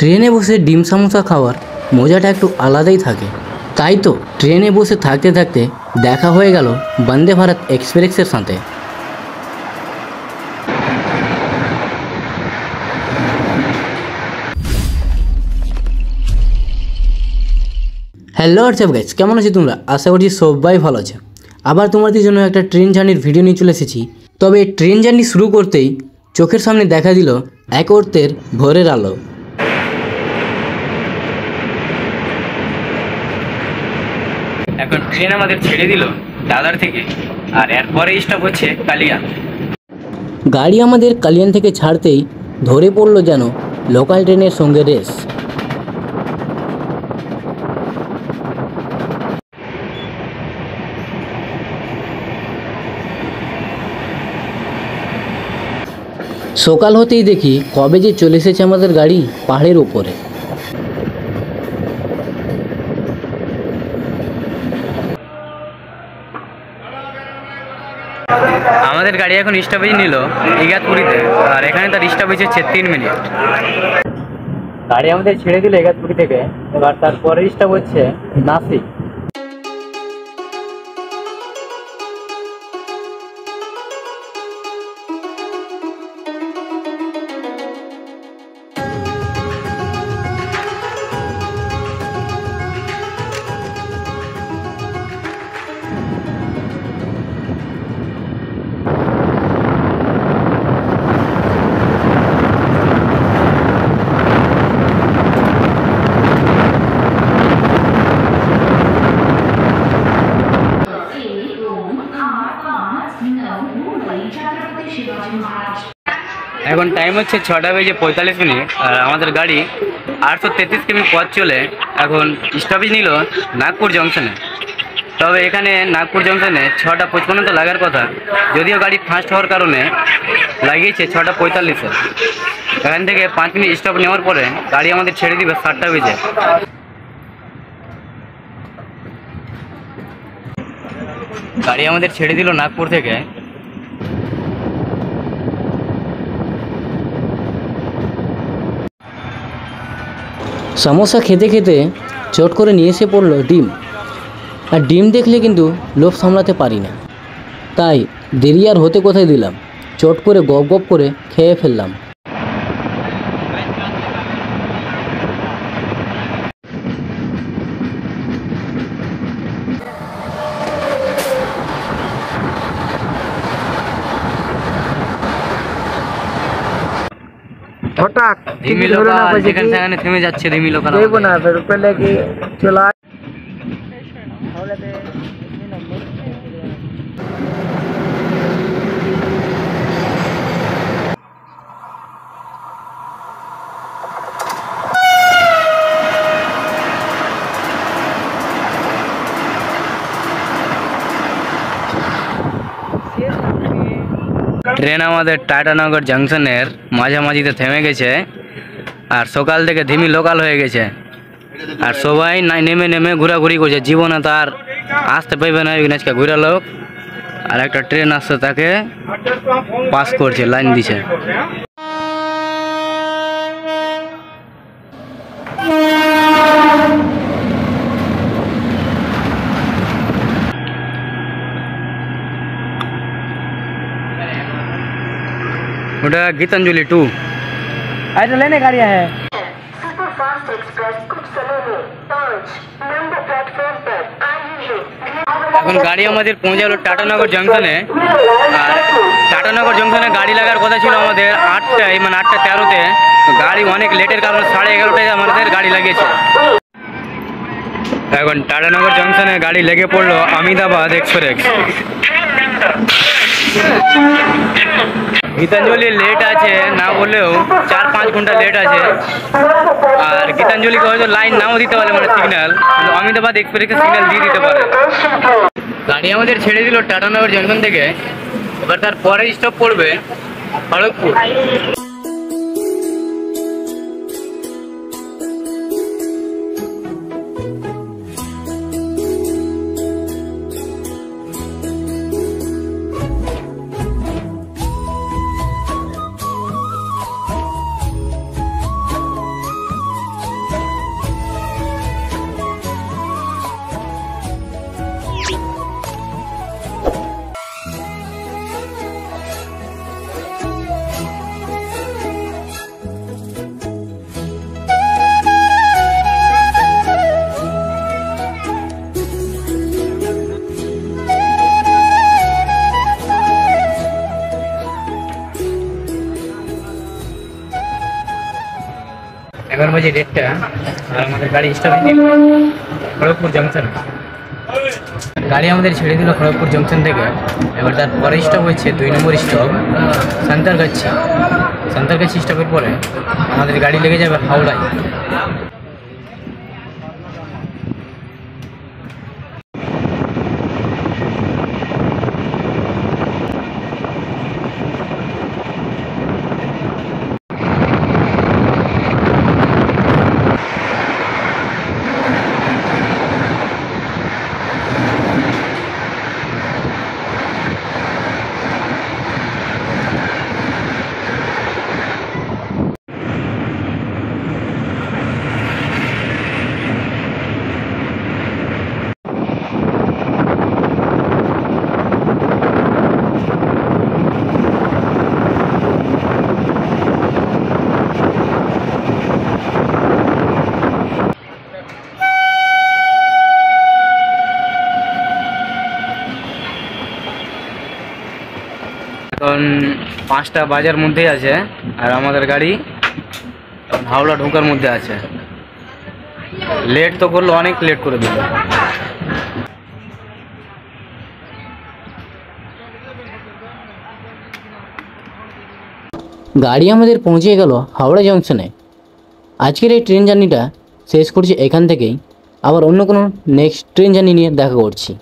ট্রেনে বসে ডিম সামোসা খাওয়ার মজাটা একটু আলাদাই থাকে। তাই তো ট্রেনে বসে থাকতে থাকতে দেখা হয়ে গেল বন্দে ভারত এক্সপ্রেসের সাথে। হ্যালো হোয়াটসঅ্যাপ গাইস, কেমন আছো তোমরা? আশা করছি সবাই ভালো আছে। আবার তোমাদের জন্য একটা ট্রেন জার্নির ভিডিও নিয়ে চলে এসেছি। তবে ট্রেন জার্নি শুরু করতেই চোখের সামনে দেখা দিল এক অর্থের ভোরের আলো। এখন ট্রেন আমাদের ছেড়ে দিল দাদার থেকে, আর এরপরে স্টপ হচ্ছে কালিয়ান। গাড়ি আমাদের কালিয়ান থেকে ছাড়তেই ধরে পড়লো যেন লোকাল ট্রেনের সঙ্গে রেস। সকাল হতেই দেখি কবে যে চলে এসেছে আমাদের গাড়ি পাহাড়ের উপরে। আমাদের গাড়ি এখন স্টপেজ নিল ইগাতপুরিতে, আর এখানে তার স্টপেজ হচ্ছে 3 মিনিট। গাড়ি আমাদের ছেড়ে দিল ইগাতপুরি থেকে, এবার তারপরে স্টপ হচ্ছে নাসিক। এখন টাইম হচ্ছে 6:45, আর আমাদের গাড়ি 833 কিমি পথ চলে এখন স্টপেজ নিল নাগপুর জংশনে। তবে এখানে নাগপুর জংশনে 6:55 তো লাগার কথা, যদিও গাড়ি ফাস্ট হওয়ার কারণে লাগিয়েছে 6:45। এখান থেকে 5 মিনিট স্টপ নেওয়ার পরে গাড়ি আমাদের ছেড়ে দিবে 7টা বেজে। গাড়ি আমাদের ছেড়ে দিল নাগপুর থেকে। সমোসা খেতে খেতে চট করে নিয়ে এসে পড়লো ডিম, আর ডিম দেখলে কিন্তু লোভ সামলাতে পারি না, তাই দেরি আর হতে কোথায় দিলাম, চট করে গপ গপ করে খেয়ে ফেললাম। হঠাৎ ধিমি লোকাল যেখানে সেখানে থেমে যাচ্ছে। ধিমি লোকাল দেখবো না, ফের পেলে কি চলা। ট্রেন আমাদের টাটানগর জংশনের মাঝামাঝিতে থেমে গেছে, আর সকাল থেকে ধিমি লোকাল হয়ে গেছে, আর সবাই নেমে নেমে ঘোরাঘুরি করছে। জীবনে তার আসতে পাইবে না, আজকে ঘুরা লোক, আর একটা ট্রেন আসছে তাকে পাস করছে, লাইন দিছে। ওটা गीतांजलि 2। आज लेने गाड़ियाँ हैं। এখন গাড়ি আমাদের পৌঁছে গেল টাটানগর জংশনে, আর টাটানগর জংশনে গাড়ি লাগার কথা ছিল আমাদের 8টায়, মানে 8:13-তে। গাড়ি অনেক লেটের কারণে 11:30টায় আমাদের গাড়ি লাগিয়েছে। এখন টাটানগর জংশনে গাড়ি লেগে পড়লো আহমেদাবাদ এক্সপ্রেস। গীতাঞ্জলি লেট আছে না বললেও 4-5 ঘন্টা লেট আছে, আর গীতাঞ্জলিকে হয়তো লাইন নাও দিতে পারে, মানে সিগন্যাল, কিন্তু আহমেদাবাদ এক্সপ্রেসকে সিগন্যাল দিয়ে দিতে পারে। গাড়ি আমাদের ছেড়ে দিল টাটানগর জংশন থেকে, এবার তার পরে স্টপ পড়বে খড়গপুর। এখন বাজে 1:30 আর আমাদের গাড়ি স্টপেজ নিল খড়গপুর জংশন। গাড়ি আমাদের ছেড়ে দিল খড়গপুর জংশন থেকে। এবার তার পরে স্টপ হচ্ছে 2 নম্বর স্টপ সান্তারগাছি। সান্তারগাছি স্টপের পরে আমাদের গাড়ি লেগে যাবে হাওড়ায়। এখন 5টা বাজার মধ্যেই আছে আর আমাদের গাড়ি হাওড়া ঢোকার মধ্যে আছে। লেট তো করলো, অনেক লেট করে দিল। গাড়ি আমাদের পৌঁছে গেল হাওড়া জংশনে। আজকের এই ট্রেন জার্নিটা শেষ করছি এখান থেকেই। আবার অন্য কোনো নেক্সট ট্রেন জার্নি নিয়ে দেখা করছি।